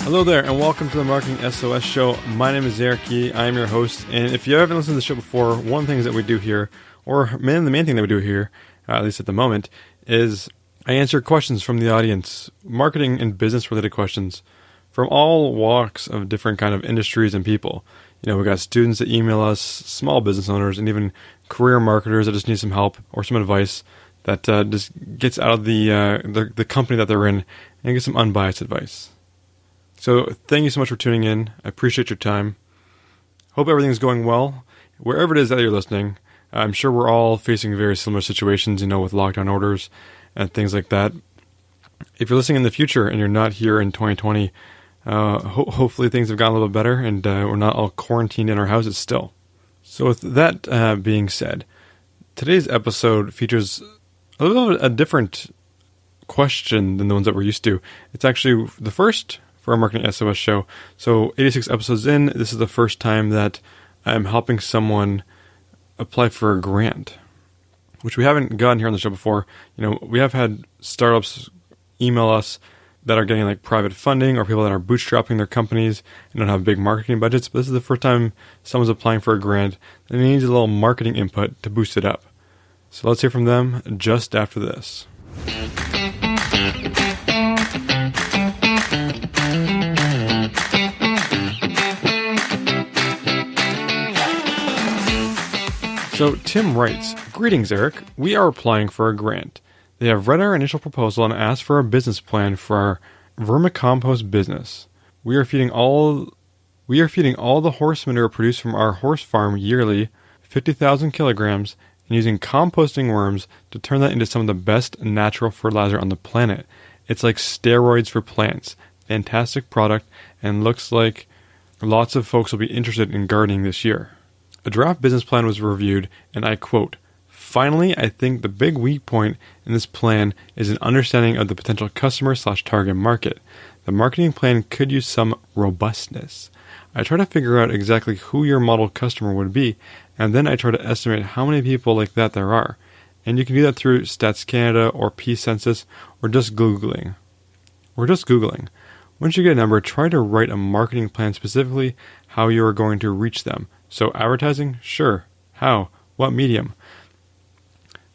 Hello there, and welcome to the Marketing SOS Show. My name is Eric Yee. I am your host, and if you haven't listened to the show before, one of the things that we do here, or the main thing that we do here, at least at the moment, is I answer questions from the audience, marketing and business-related questions from all walks of different kind of industries and people. You know, we got students that email us, small business owners, and even career marketers that just need some help or some advice that just gets out of the company that they're in and gets some unbiased advice. So thank you so much for tuning in. I appreciate your time. Hope everything's going well. Wherever it is that you're listening, I'm sure we're all facing very similar situations, with lockdown orders and things like that. If you're listening in the future and you're not here in 2020, hopefully things have gotten a little bit better and we're not all quarantined in our houses still. So with that being said, today's episode features a little bit a different question than the ones that we're used to. It's actually the first for our Marketing SOS show. So 86 episodes in, this is the first time that I'm helping someone apply for a grant, which we haven't gotten here on the show before. We have had startups email us that are getting like private funding or people that are bootstrapping their companies and don't have big marketing budgets. But this is the first time someone's applying for a grant and needs a little marketing input to boost it up. So let's hear from them just after this. So Tim writes, "Greetings, Eric. We are applying for a grant. They have read our initial proposal and asked for a business plan for our vermicompost business. We are feeding all the horse manure produced from our horse farm yearly, 50,000 kilograms, and using composting worms to turn that into some of the best natural fertilizer on the planet. It's like steroids for plants. Fantastic product, and looks like lots of folks will be interested in gardening this year." A draft business plan was reviewed, and I quote, "Finally, I think the big weak point in this plan is an understanding of the potential customer/target market. The marketing plan could use some robustness. I try to figure out exactly who your model customer would be, and then I try to estimate how many people like that there are. And you can do that through Stats Canada or Peace Census or just Googling. Once you get a number, try to write a marketing plan specifically how you are going to reach them. So advertising? Sure. How? What medium?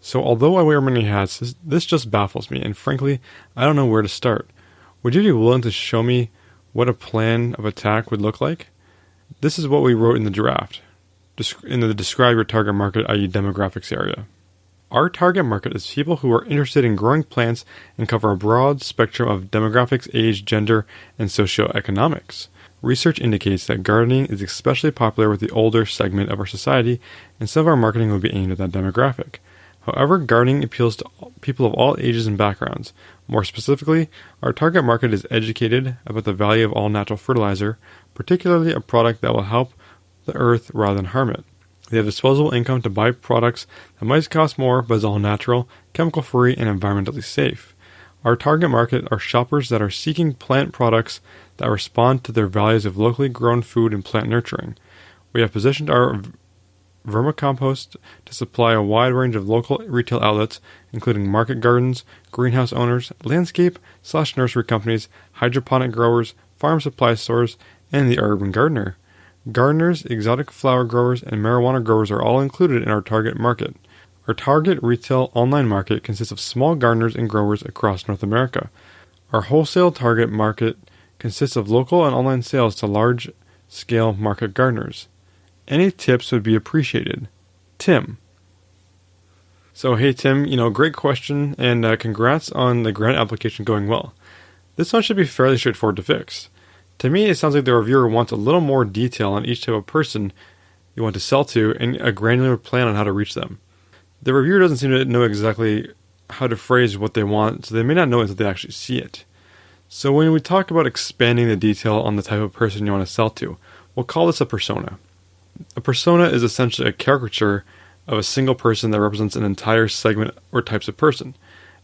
So although I wear many hats, this just baffles me, and frankly, I don't know where to start. Would you be willing to show me what a plan of attack would look like?" This is what we wrote in the draft, in the describe your target market, i.e. demographics area. "Our target market is people who are interested in growing plants and cover a broad spectrum of demographics, age, gender, and socioeconomics. Research indicates that gardening is especially popular with the older segment of our society, and some of our marketing will be aimed at that demographic. However, gardening appeals to people of all ages and backgrounds. More specifically, our target market is educated about the value of all natural fertilizer, particularly a product that will help the earth rather than harm it. They have disposable income to buy products that might cost more but is all natural, chemical-free, and environmentally safe. Our target market are shoppers that are seeking plant products that respond to their values of locally grown food and plant nurturing. We have positioned our vermicompost to supply a wide range of local retail outlets, including market gardens, greenhouse owners, landscape/nursery companies, hydroponic growers, farm supply stores, and the urban gardener. Gardeners, exotic flower growers, and marijuana growers are all included in our target market. Our target retail online market consists of small gardeners and growers across North America. Our wholesale target market consists of local and online sales to large-scale market gardeners. Any tips would be appreciated. Tim." So, hey Tim, great question, and congrats on the grant application going well. This one should be fairly straightforward to fix. To me, it sounds like the reviewer wants a little more detail on each type of person you want to sell to and a granular plan on how to reach them. The reviewer doesn't seem to know exactly how to phrase what they want, so they may not know until they actually see it. So when we talk about expanding the detail on the type of person you want to sell to, we'll call this a persona. A persona is essentially a caricature of a single person that represents an entire segment or types of person.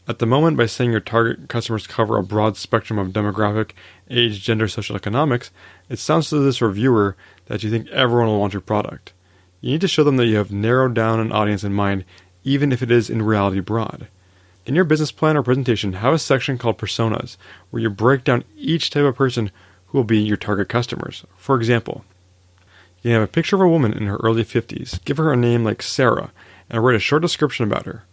At the moment, by saying your target customers cover a broad spectrum of demographic, age, gender, social economics, it sounds to this reviewer that you think everyone will want your product. You need to show them that you have narrowed down an audience in mind, even if it is in reality broad. In your business plan or presentation, have a section called Personas, where you break down each type of person who will be your target customers. For example, you can have a picture of a woman in her early 50s, give her a name like Sarah, and write a short description about her.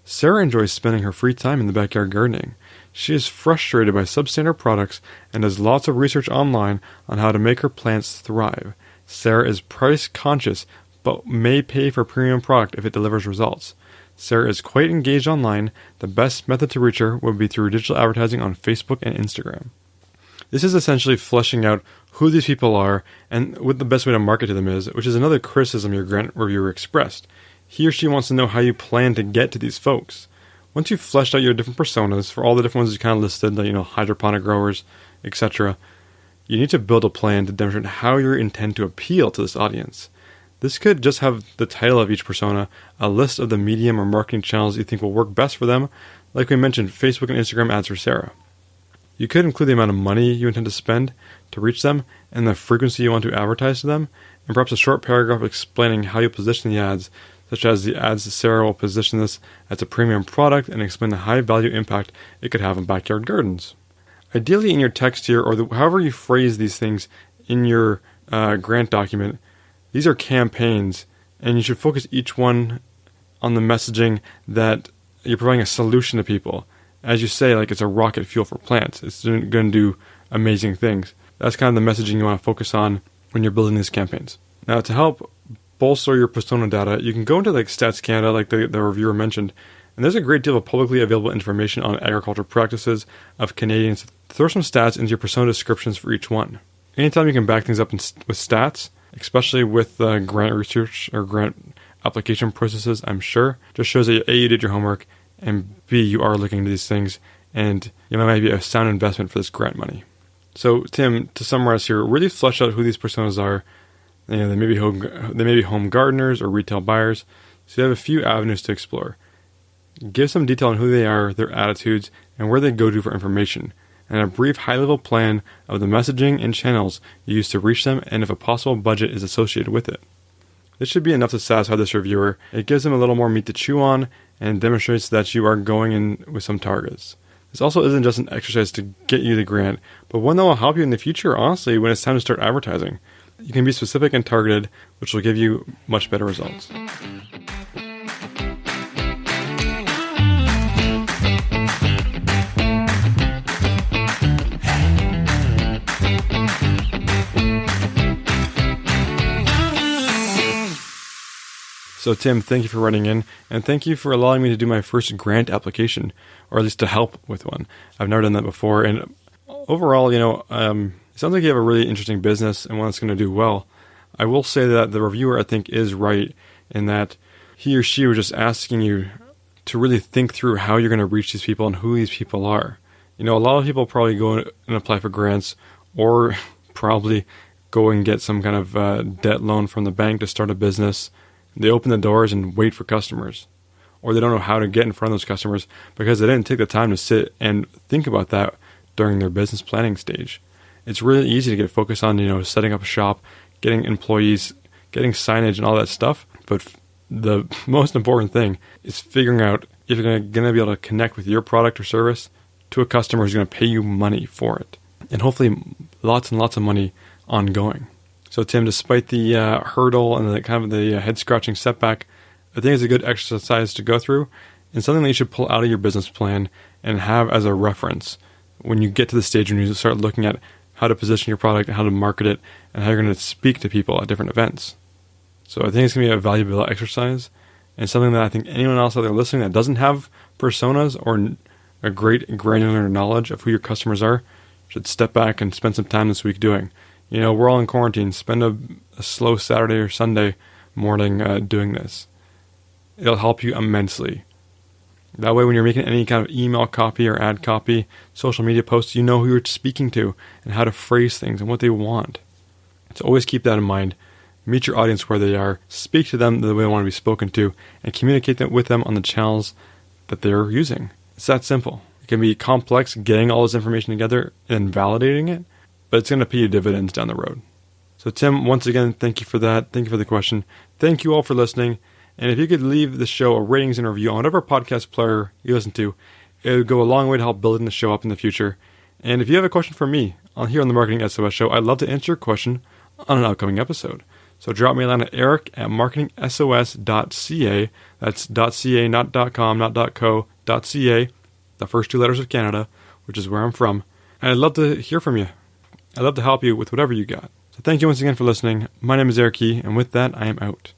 Sarah enjoys spending her free time in the backyard gardening. She is frustrated by substandard products and does lots of research online on how to make her plants thrive. Sarah is price conscious, but may pay for a premium product if it delivers results. Sarah is quite engaged online. The best method to reach her would be through digital advertising on Facebook and Instagram. This is essentially fleshing out who these people are and what the best way to market to them is, which is another criticism your grant reviewer expressed. He or she wants to know how you plan to get to these folks. Once you've fleshed out your different personas for all the different ones you kind of listed, like, hydroponic growers, etc., you need to build a plan to demonstrate how you intend to appeal to this audience. This could just have the title of each persona, a list of the medium or marketing channels you think will work best for them, like we mentioned, Facebook and Instagram ads for Sarah. You could include the amount of money you intend to spend to reach them and the frequency you want to advertise to them, and perhaps a short paragraph explaining how you position the ads, such as the ads Sarah will position this as a premium product and explain the high value impact it could have on backyard gardens. Ideally in your text here, or however you phrase these things in your grant document, these are campaigns, and you should focus each one on the messaging that you're providing a solution to people. As you say, like it's a rocket fuel for plants. It's going to do amazing things. That's kind of the messaging you want to focus on when you're building these campaigns. Now, to help bolster your persona data, you can go into like Stats Canada, like the reviewer mentioned, and there's a great deal of publicly available information on agricultural practices of Canadians. Throw some stats into your persona descriptions for each one. Anytime you can back things up with stats, especially with grant research or grant application processes, I'm sure, just shows that A, you did your homework, and B, you are looking into these things, and it might be a sound investment for this grant money. So, Tim, to summarize here, really flesh out who these personas are. They may be home gardeners or retail buyers, so you have a few avenues to explore. Give some detail on who they are, their attitudes, and where they go to for information, and a brief high-level plan of the messaging and channels you use to reach them, and if a possible budget is associated with it. This should be enough to satisfy this reviewer. It gives them a little more meat to chew on, and demonstrates that you are going in with some targets. This also isn't just an exercise to get you the grant, but one that will help you in the future, honestly, when it's time to start advertising. You can be specific and targeted, which will give you much better results. So Tim, thank you for writing in, and thank you for allowing me to do my first grant application, or at least to help with one. I've never done that before, and overall, it sounds like you have a really interesting business and one that's going to do well. I will say that the reviewer, I think, is right in that he or she was just asking you to really think through how you're going to reach these people and who these people are. A lot of people probably go and apply for grants, or probably go and get some kind of debt loan from the bank to start a business. They open the doors and wait for customers, or they don't know how to get in front of those customers because they didn't take the time to sit and think about that during their business planning stage. It's really easy to get focused on, setting up a shop, getting employees, getting signage and all that stuff. But the most important thing is figuring out if you're going to be able to connect with your product or service to a customer who's going to pay you money for it. And hopefully lots and lots of money ongoing. So Tim, despite the hurdle and the head-scratching setback, I think it's a good exercise to go through and something that you should pull out of your business plan and have as a reference when you get to the stage when you start looking at how to position your product and how to market it and how you're going to speak to people at different events. So I think it's going to be a valuable exercise and something that I think anyone else out there listening that doesn't have personas or a great granular knowledge of who your customers are should step back and spend some time this week doing. We're all in quarantine. Spend a slow Saturday or Sunday morning doing this. It'll help you immensely. That way, when you're making any kind of email copy or ad copy, social media posts, you know who you're speaking to and how to phrase things and what they want. So always keep that in mind. Meet your audience where they are, speak to them the way they want to be spoken to, and communicate with them on the channels that they're using. It's that simple. It can be complex getting all this information together and validating it, but it's going to pay you dividends down the road. So Tim, once again, thank you for that. Thank you for the question. Thank you all for listening. And if you could leave the show a ratings and review on whatever podcast player you listen to, it would go a long way to help building the show up in the future. And if you have a question for me, here on the Marketing SOS Show, I'd love to answer your question on an upcoming episode. So drop me a line at eric@marketingsos.ca. That's .ca, not .com, not .co, .ca, the first two letters of Canada, which is where I'm from. And I'd love to hear from you. I'd love to help you with whatever you got. So thank you once again for listening. My name is Eric Key, and with that, I am out.